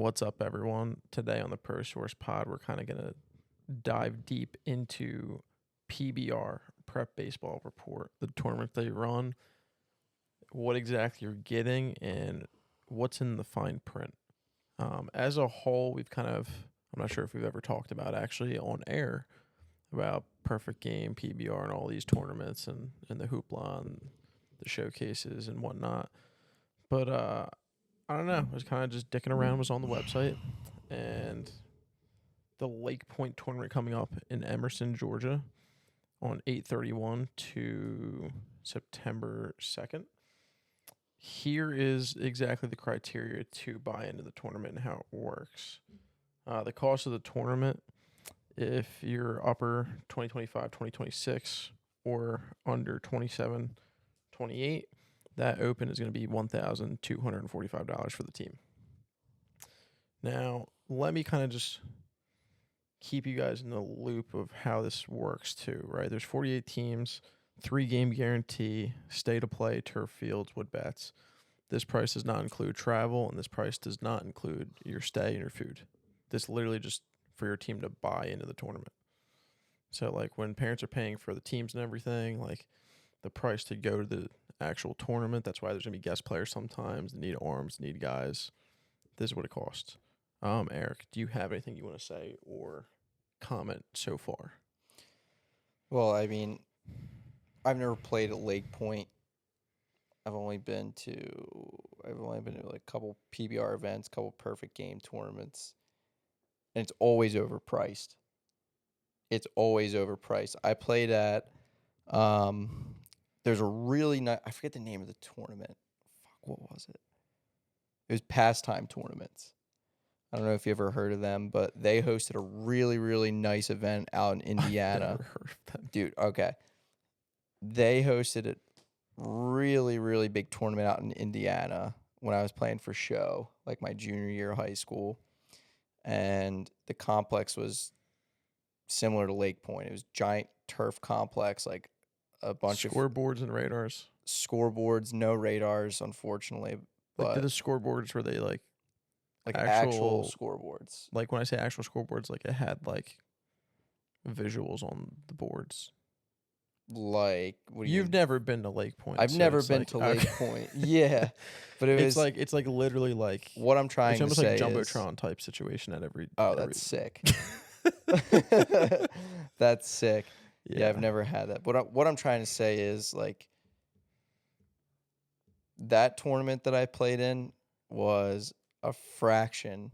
What's up, everyone? Today on the Pro Source Pod, we're kind of going to dive deep into PBR, Prep Baseball Report, the tournament they run, what exactly you're getting, and what's in the fine print. As a whole, I'm not sure if we've ever talked about actually on air about Perfect Game, PBR, and all these tournaments and the hoopla and the showcases and whatnot. But I don't know. I was kind of just dicking around, was on the website, and the Lake Point tournament coming up in Emerson, Georgia on 8/31 to September 2nd. Here is exactly the criteria to buy into the tournament and how it works. The cost of the tournament, if you're upper 2025, 2026, or under 27, 28, that open is going to be $1,245 for the team. Now, let me kind of just keep you guys in the loop of how this works too, right? There's 48 teams, 3-game guarantee, stay to play, turf fields, wood bats. This price does not include travel, and this price does not include your stay and your food. This literally just for your team to buy into the tournament. So, like, when parents are paying for the teams and everything, like, the price to go to the actual tournament, that's why there's going to be guest players sometimes, need arms, need guys. This is what it costs. Eric, do you have anything you want to say or comment so far? Well, I mean, I've never played at Lake Point. I've only been to like a couple PBR events, couple perfect game tournaments, and it's always overpriced. I played at there's a really nice, I forget the name of the tournament. What was it? It was Pastime Tournaments. I don't know if you ever heard of them, but they hosted a really, really nice event out in Indiana. I've never heard of them. Dude, okay. They hosted a really, really big tournament out in Indiana when I was playing for show, like my junior year of high school. And the complex was similar to Lake Point. It was giant turf complex, like a bunch of Scoreboards and radars. scoreboards, no radars, unfortunately. Like, did But the scoreboards, were they like actual actual, scoreboards. like when I say actual scoreboards, like it had like visuals on the boards? Like, what do you You've mean? never been to Lake Point. I've so never it's been like, to okay. Lake Point. Yeah. But it was It's like literally like what I'm it's trying to almost like say is, jumbotron type situation at every. oh, every that's sick. That's sick. Yeah, I've never had that. But what I'm trying to say is, like, that tournament that I played in was a fraction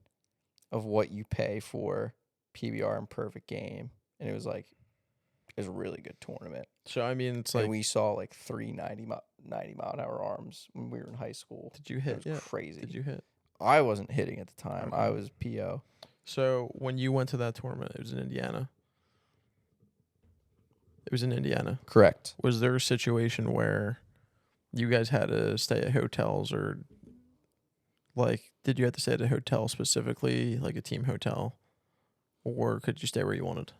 of what you pay for PBR and Perfect Game, and it was a really good tournament. So I mean, it's And like, we saw like 90 mile an hour arms when we were in high school. did you It hit was yet? crazy. Did you hit? I wasn't hitting at the time. Okay. I was PO. So when you went to that tournament, it was in Indiana. It was in Indiana. Correct. Was there a situation where you guys had to stay at hotels, or like, did you have to stay at a hotel specifically, like a team hotel, or could you stay where you wanted?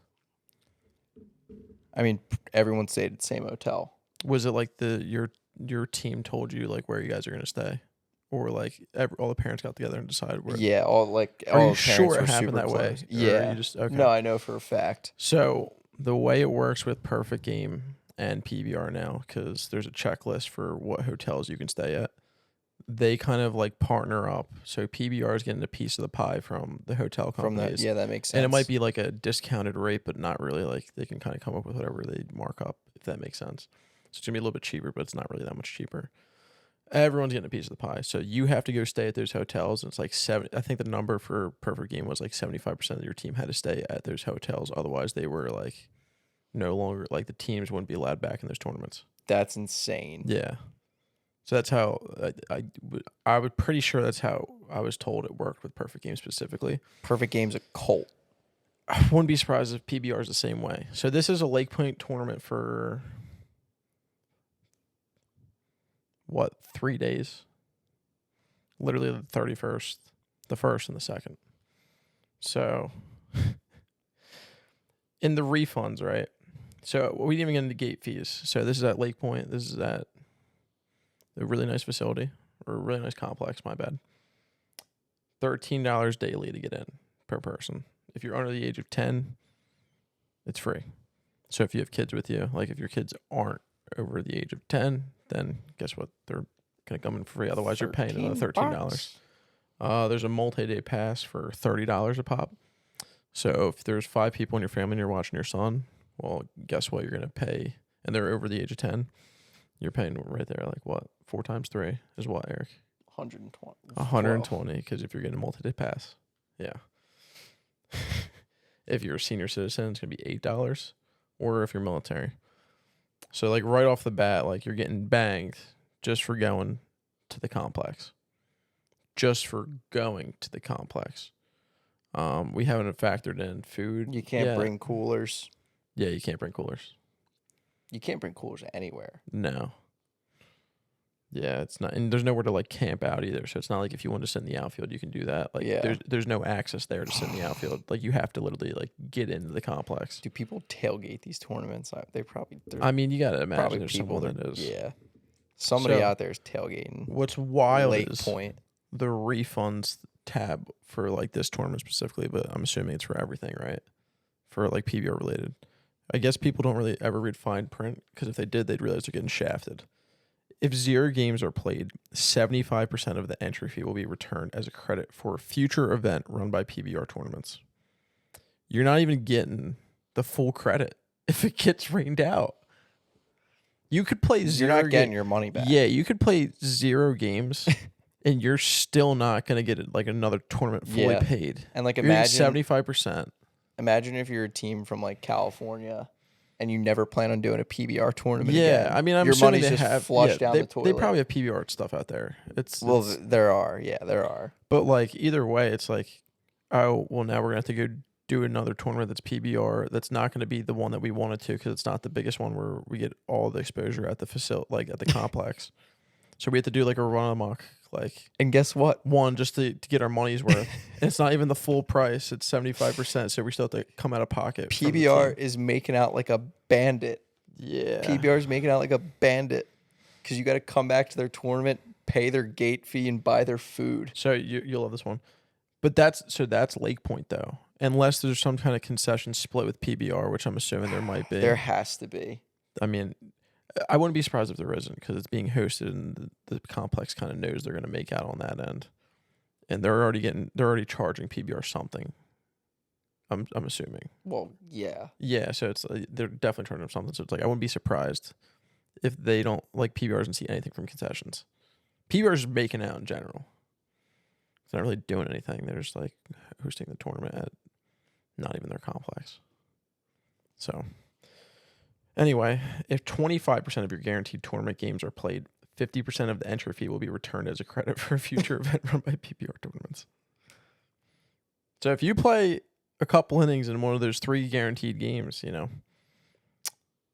I mean, everyone stayed at the same hotel. Was it like your team told you like where you guys are gonna stay, or like all the parents got together and decided where? Yeah, all Are all you the parents sure were it happened super that way? close. Or Yeah. you just okay? No, I know for a fact. So the way it works with Perfect Game and PBR now, because there's a checklist for what hotels you can stay at, they kind of like partner up. So PBR is getting a piece of the pie from the hotel From companies. that, yeah, that makes sense. And it might be like a discounted rate, but not really. Like, they can kind of come up with whatever they mark up, if that makes sense. So it's going to be a little bit cheaper, but it's not really that much cheaper. Everyone's getting a piece of the pie. So you have to go stay at those hotels. And it's like I think the number for Perfect Game was like 75% of your team had to stay at those hotels. Otherwise, they were like no longer, like, the teams wouldn't be allowed back in those tournaments. That's insane. Yeah. So that's how I was pretty sure that's how I was told it worked with Perfect Game specifically. Perfect Game's a cult. I wouldn't be surprised if PBR is the same way. So this is a Lake Point tournament for, what, 3 days? Literally the 31st, the 1st, and the 2nd. So in the refunds, right? So we didn't even get into gate fees. So this is at Lake Point. This is at a really nice facility, or a really nice complex, my bad. $13 daily to get in per person. If you're under the age of 10, it's free. So if you have kids with you, like if your kids aren't over the age of 10, then guess what? They're going to come in free. Otherwise, you're paying another $13. There's a multi-day pass for $30 a pop. So if there's 5 people in your family and you're watching your son, well, guess what? You're going to pay, and they're over the age of 10, you're paying right there, like what? 4 times 3 is what, Eric? 120. 120, because if you're getting a multi-day pass. Yeah. If you're a senior citizen, it's going to be $8, or if you're military. So, like, right off the bat, like, you're getting banged just for going to the complex. Just for going to the complex. We haven't factored in food. You can't bring coolers. Yeah, you can't bring coolers. You can't bring coolers anywhere. No. Yeah, it's not, and there's nowhere to like camp out either. So it's not like if you want to sit in the outfield, you can do that. Like, there's no access there to sit in the outfield. Like, you have to literally like get into the complex. Do people tailgate these tournaments? They probably. I mean, you gotta imagine there's someone that is. Yeah, somebody out there is tailgating. What's wild Lake is Point. The refunds tab for like this tournament specifically, but I'm assuming it's for everything, right? For like PBR related. I guess people don't really ever read fine print, because if they did, they'd realize they're getting shafted. If 0 games are played, 75% of the entry fee will be returned as a credit for a future event run by PBR tournaments. You're not even getting the full credit if it gets rained out. You could play 0. You're not getting your money back. Yeah, you could play 0 games and you're still not going to get like another tournament fully paid. And like, you're imagine 75%. Imagine if you're a team from like California and you never plan on doing a PBR tournament Yeah, again. I mean, I'm your assuming money's they just have flushed down they, the toilet. They probably have PBR stuff out there. There are. Yeah, there are. But like, either way, it's like, oh, well, now we're going to have to go do another tournament that's PBR. That's not going to be the one that we wanted to, because it's not the biggest one where we get all the exposure at the facility, like at the complex. So we have to do like a run amok, like, and guess what? One, just to get our money's worth. And it's not even the full price. It's 75%. So we still have to come out of pocket. PBR is making out like a bandit. Yeah. PBR is making out like a bandit, because you got to come back to their tournament, pay their gate fee, and buy their food. So you'll love this one. But that's Lake Point, though. Unless there's some kind of concession split with PBR, which I'm assuming there might be. There has to be. I mean, I wouldn't be surprised if there isn't, because it's being hosted and the complex kind of knows they're going to make out on that end. And they're already charging PBR something. I'm assuming. Well, yeah. Yeah, so it's they're definitely charging them something. So it's like, I wouldn't be surprised if they don't, like, PBR doesn't see anything from concessions. PBR is making out in general. It's not really doing anything. They're just like hosting the tournament at not even their complex. So anyway, if 25% of your guaranteed tournament games are played, 50% of the entry fee will be returned as a credit for a future event run by PBR tournaments. So if you play a couple innings in one of those 3 guaranteed games,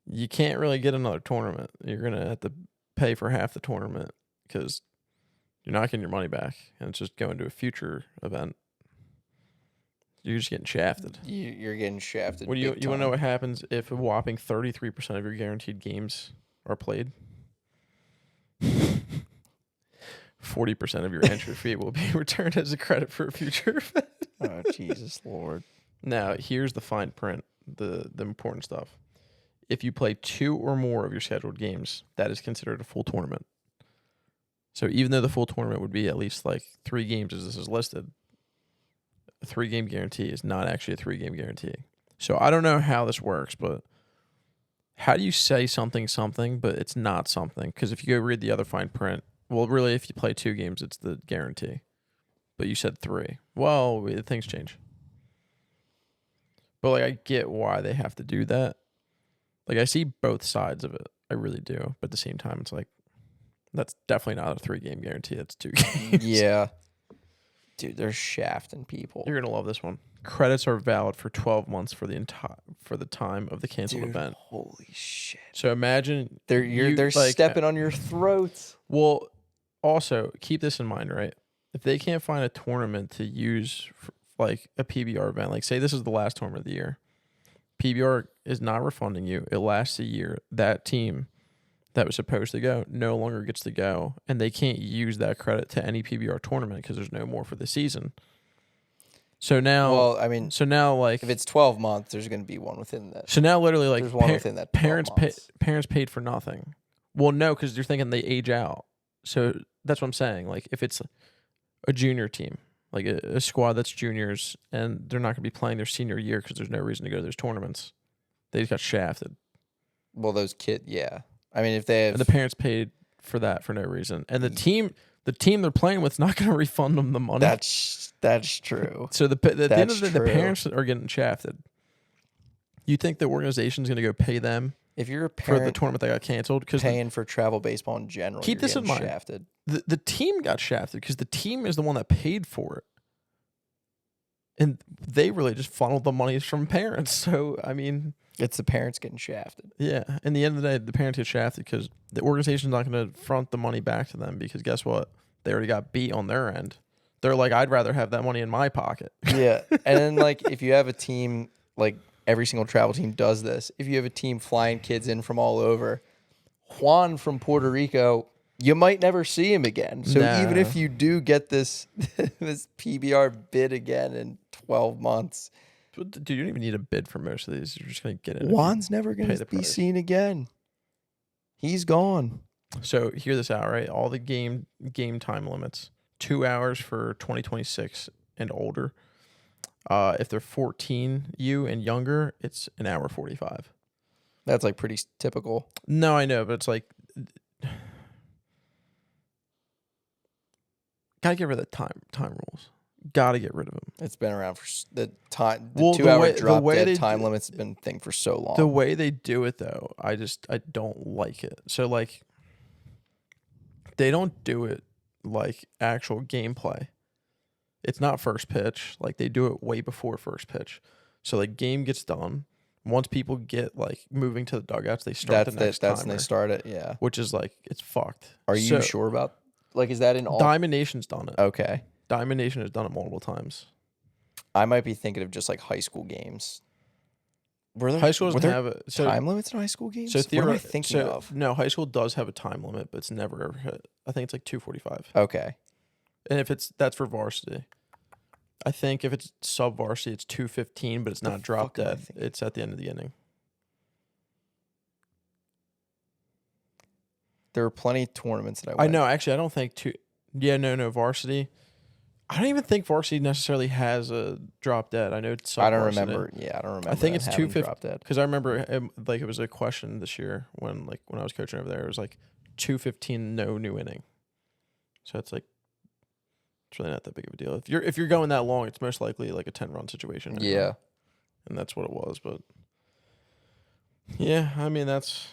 you can't really get another tournament. You're going to have to pay for half the tournament, because you're not getting your money back, and it's just going to a future event. You're just getting shafted. You're getting shafted. What do you want to know what happens if a whopping 33% of your guaranteed games are played? 40% of your entry fee will be returned as a credit for a future event. Oh, Jesus Lord. Now, here's the fine print, the important stuff. If you play 2 or more of your scheduled games, that is considered a full tournament. So even though the full tournament would be at least like 3 games as this is listed, a 3-game guarantee is not actually a 3-game guarantee. So I don't know how this works, but how do you say something, but it's not something? Because if you go read the other fine print, well, really, if you play 2 games, it's the guarantee. But you said 3. Well, things change. But like, I get why they have to do that. Like, I see both sides of it. I really do. But at the same time, it's like, that's definitely not a 3-game guarantee. That's 2 games. Yeah. Dude, they're shafting people. You're gonna love this one. Credits are valid for 12 months for the time of the canceled event. Holy shit! So imagine they're stepping on your throats. Well, also keep this in mind, right? If they can't find a tournament to use for, like a PBR event, like say this is the last tournament of the year, PBR is not refunding you. It lasts a year. That team that was supposed to go no longer gets to go, and they can't use that credit to any PBR tournament because there's no more for the season. So now, Well, I mean, like if it's 12 months, there's going to be one within that. so now literally like There's one within that 12 months. parents paid for nothing. Well, no, because you're thinking they age out. So that's what I'm saying. Like if it's a junior team, like a squad that's juniors, and they're not going to be playing their senior year because there's no reason to go to those tournaments. They just got shafted. Well, those kids, yeah. I mean, if they have... And the parents paid for that for no reason. And the team they're playing with is not going to refund them the money. That's true. So at the end of the parents are getting shafted. You think the organization's going to go pay them if you're a for parent the tournament that got canceled? Because paying for travel baseball in general, keep this in mind. Shafted. The team got shafted because the team is the one that paid for it. And they really just funneled the money from parents. So, I mean... It's the parents getting shafted. Yeah. In the end of the day, the parents get shafted because the organization's not going to front the money back to them because guess what? They already got beat on their end. They're like, I'd rather have that money in my pocket. Yeah. And then, like, if you have a team, like, every single travel team does this. If you have a team flying kids in from all over, Juan from Puerto Rico, you might never see him again. So even if you do get this this PBR bid again in 12 months... Dude, you don't even need a bid for most of these. You're just going to get it. Juan's never going to be seen again. He's gone. So hear this out, right? All the game time limits. 2 hours for 2026 and older. If they're 14U and younger, it's an hour 45. That's like pretty typical. No, I know, but it's like... Gotta get rid of the time rules. Got to get rid of them. It's been around for the time. The 2 hour drop dead time limit's been a thing for so long. The way they do it, though, I don't like it. So, like, they don't do it like actual gameplay. It's not first pitch. Like, they do it way before first pitch. So, like, game gets done. Once people get, like, moving to the dugouts, they start the next timer. That's when they start it, yeah. Which is, like, it's fucked. Are you sure about... Like, is that in all... Diamond Nation's done it. Okay. Diamond Nation has done it multiple times. I might be thinking of just like high school games. High school doesn't have time limits in high school games. So what am I thinking of? No, high school does have a time limit, but it's never ever hit. I think it's like 2:45. Okay. And if that's for varsity. I think if it's sub varsity, it's 2:15, but it's not drop dead. It's at the end of the inning. There are plenty of tournaments that I know. Actually, I don't think two. Yeah, no, varsity. I don't even think varsity necessarily has a drop dead. I know it's sub-varsity. I don't remember. Yeah, I don't remember. I think it's 250 because I remember it was a question this year when I was coaching over there. It was like 2:15, no new inning. So it's like it's really not that big of a deal. If you're going that long, it's most likely like a 10-run situation. Yeah, and that's what it was. But yeah, I mean that's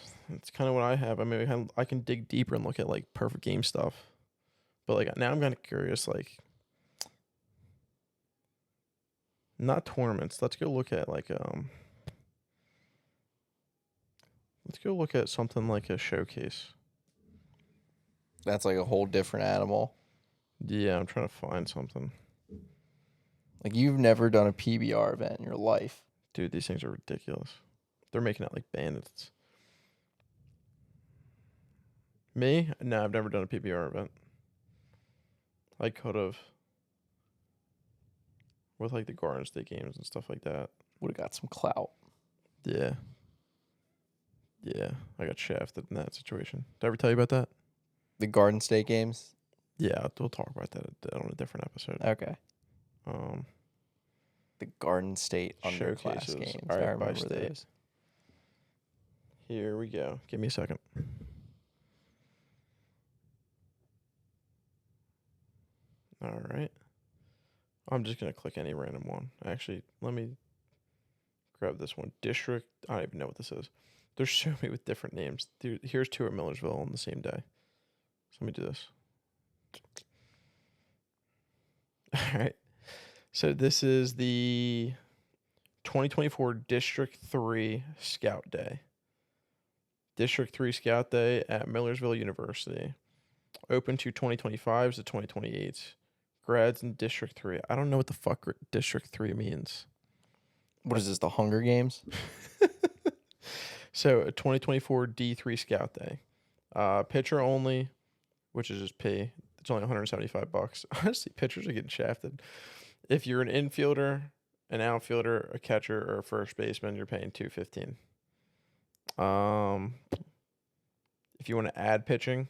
kind of what I have. I mean I can dig deeper and look at like perfect game stuff. But like now I'm kind of curious, like not tournaments. Let's go look at like let's go look at something like a showcase. That's like a whole different animal. Yeah, I'm trying to find something. Like you've never done a PBR event in your life. Dude, these things are ridiculous. They're making out like bandits. Me? No, I've never done a PBR event. I could have. With like the Garden State games and stuff like that. Would have got some clout. Yeah. Yeah, I got shafted in that situation. Did I ever tell you about that? The Garden State games? Yeah, we'll talk about that on a different episode. Okay. The Garden State underclass games. All right, I remember those. Here we go. Give me a second. All right. I'm just going to click any random one. Actually, let me grab this one. District. I don't even know what this is. There's so many with different names. Dude, here's two at Millersville on the same day. So let me do this. All right. So this is the 2024 District 3 Scout Day. District 3 Scout Day at Millersville University. Open to 2025s to 2028s. Grads in District 3. I don't know what the fuck District 3 means. What is this, the Hunger Games? So, a 2024 D3 Scout Day. Pitcher only, which is just P. It's only $175. Honestly, pitchers are getting shafted. If you're an infielder, an outfielder, a catcher, or a first baseman, you're paying $215. If you want to add pitching,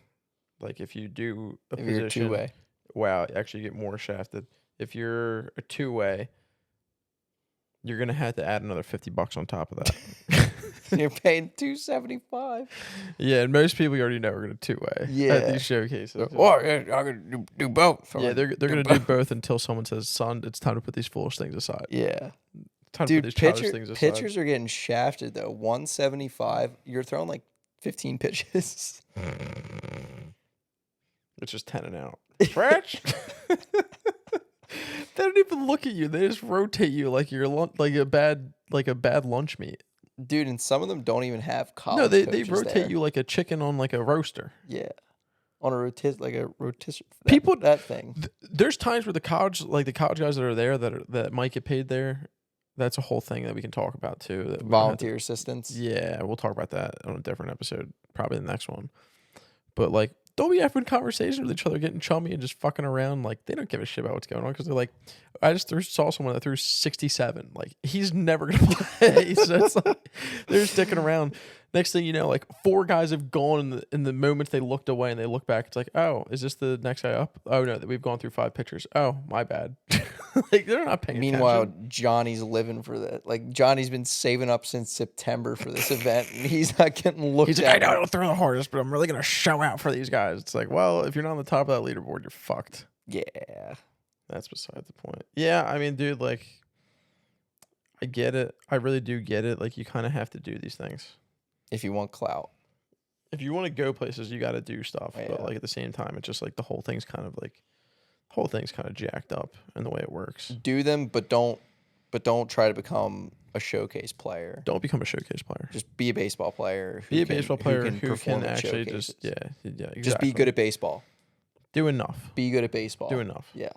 like if you do a If position, you're two-way. wow, actually you get more shafted. If you're a two-way, you're gonna have to add another $50 on top of that. You're paying $275. Yeah, and most people you already know are gonna two-way Yeah. at these showcases. Oh, yeah, I'm gonna do both. Yeah, they're gonna do both until someone says, "Son, it's time to put these foolish things aside." Yeah. It's time to put Dude, these childish things aside. pitchers are getting shafted though. 175. You're throwing like 15 pitches. It's just 10 and out. Scratch. They don't even look at you. They just rotate you like you're like a bad lunch meat. Dude, and some of them don't even have college. No, they coaches rotate there. you like a chicken on like a roaster. Yeah. On a rotisserie. People- that thing. There's times where the college guys that are there that might get paid there. That's a whole thing that we can talk about too. That we don't have to- Volunteer assistants. Yeah, we'll talk about that on a different episode, probably the next one. But like, don't be having conversations with each other, getting chummy and just fucking around. Like, they don't give a shit about what's going on because they're like, I just saw someone that threw 67. Like, he's never gonna play. So it's like they're sticking around. Next thing you know, like 4 guys have gone in the moment they looked away and they look back. It's like, oh, is this the next guy up? Oh no, we've gone through 5 pitchers. Oh, my bad. Like, they're not paying Meanwhile, attention. Johnny's living for that. Like, Johnny's been saving up since September for this event, and he's not getting looked He's at. like, I know I don't throw the hardest, but I'm really gonna show out for these guys. It's like, well, if you're not on the top of that leaderboard, you're fucked. Yeah. That's beside the point. Yeah, I mean, dude, like, I get it. I really do get it. Like, you kind of have to do these things. If you want clout. If you want to go places, you got to do stuff. Yeah. But like at the same time, it's just like the whole thing's kind of jacked up in the way it works. Do them, but don't try to become a showcase player. Don't become a showcase player. Just be a baseball player. Be a baseball player who can perform at actually showcases. just exactly. Just be good at baseball. do enough. Be good at baseball. Do enough. Yeah.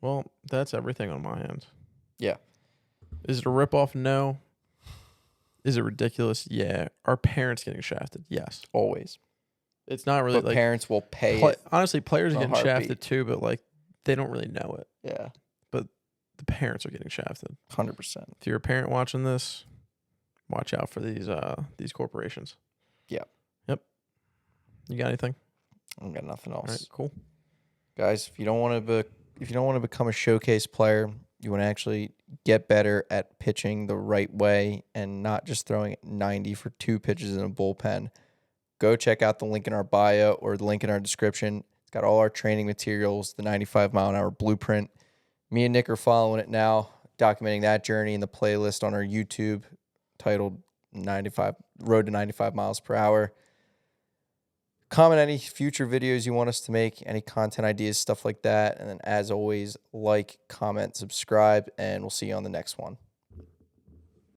Well, that's everything on my end. Yeah. Is it a ripoff? No. Is it ridiculous? Yeah. Are parents getting shafted? Yes. Always. It's not really But like parents will pay it. honestly, players are in a getting heartbeat. shafted too, but like they don't really know it. Yeah. The parents are getting shafted. 100%. If you're a parent watching this, watch out for these corporations. Yeah. Yep. You got anything? I don't got nothing else. All right, cool. Guys, if you don't want to become a showcase player, you want to actually get better at pitching the right way and not just throwing 90 for 2 pitches in a bullpen. Go check out the link in our bio or the link in our description. It's got all our training materials, the 95-mile-an-hour blueprint. Me and Nick are following it now, documenting that journey in the playlist on our YouTube titled Road to 95 Miles Per Hour. Comment any future videos you want us to make, any content ideas, stuff like that. And then as always, like, comment, subscribe, and we'll see you on the next one.